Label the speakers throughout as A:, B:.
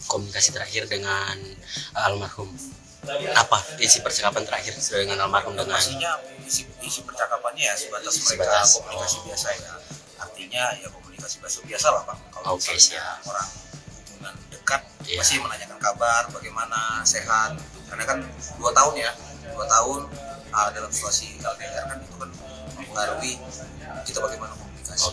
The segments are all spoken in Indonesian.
A: komunikasi terakhir dengan almarhum? Apa isi percakapan terakhir dengan almarhum dengan?
B: Pastinya isi percakapannya ya sebatas mereka komunikasi biasa ya. Artinya ya komunikasi biasa lah Pak. Kalau misalnya orang hubungan dekat pasti menanyakan kabar, bagaimana, sehat. Karena kan 2 tahun dalam situasi LDR kan itu kan mempengaruhi kita bagaimana komunikasi.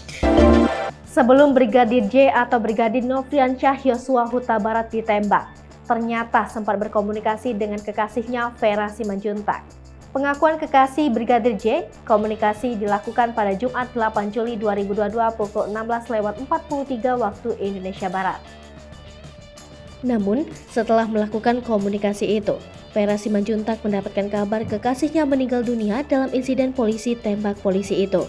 C: Sebelum Brigadir J atau Brigadir Nofriansyah Yosua Huta Barat ditembak, ternyata sempat berkomunikasi dengan kekasihnya Vera Simanjuntak. Pengakuan kekasih Brigadir J, komunikasi dilakukan pada Jumat 8 Juli 2022 pukul 16.43 waktu Indonesia Barat. Namun, setelah melakukan komunikasi itu, Vera Simanjuntak mendapatkan kabar kekasihnya meninggal dunia dalam insiden polisi tembak polisi itu.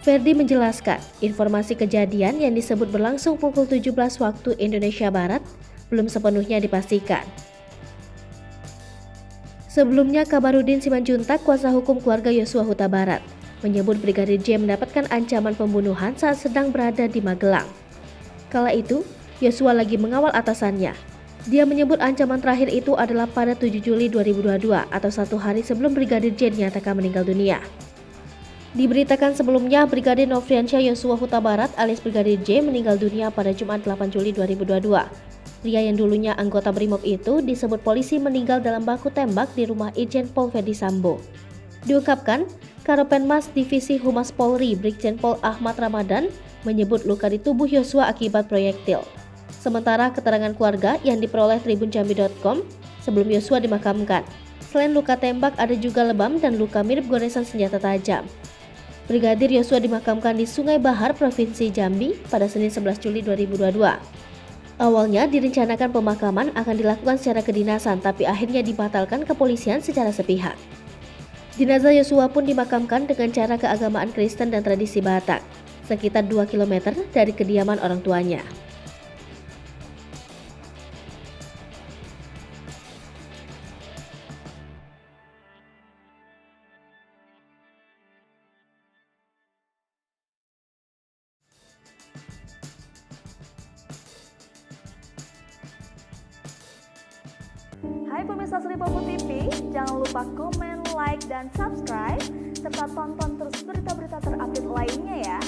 C: Ferdi menjelaskan, informasi kejadian yang disebut berlangsung pukul 17 waktu Indonesia Barat belum sepenuhnya dipastikan. Sebelumnya, Kabarudin Simanjuntak, kuasa hukum keluarga Yosua Huta Barat, menyebut Brigadir J mendapatkan ancaman pembunuhan saat sedang berada di Magelang. Kala itu, Yosua lagi mengawal atasannya. Dia menyebut ancaman terakhir itu adalah pada 7 Juli 2022 atau 1 hari sebelum Brigadir J dinyatakan meninggal dunia. Diberitakan sebelumnya, Brigadir Nofriansyah Yosua Huta Barat alias Brigadir J meninggal dunia pada Jumat 8 Juli 2022. Pria yang dulunya anggota BRIMOB itu disebut polisi meninggal dalam baku tembak di rumah Irjen Pol Verdi Sambo. Diungkapkan, Karopenmas Divisi Humas Polri Brigjen Pol Ahmad Ramadan menyebut luka di tubuh Yosua akibat proyektil. Sementara keterangan keluarga yang diperoleh tribunjambi.com sebelum Yosua dimakamkan, selain luka tembak ada juga lebam dan luka mirip goresan senjata tajam. Brigadir Yosua dimakamkan di Sungai Bahar, Provinsi Jambi pada Senin 11 Juli 2022. Awalnya direncanakan pemakaman akan dilakukan secara kedinasan, tapi akhirnya dibatalkan kepolisian secara sepihak. Jenazah Yosua pun dimakamkan dengan cara keagamaan Kristen dan tradisi Batak, sekitar 2 km dari kediaman orang tuanya.
D: Hai pemirsa Sri Popo TV, jangan lupa komen, like, dan subscribe, serta tonton terus berita-berita terupdate lainnya ya.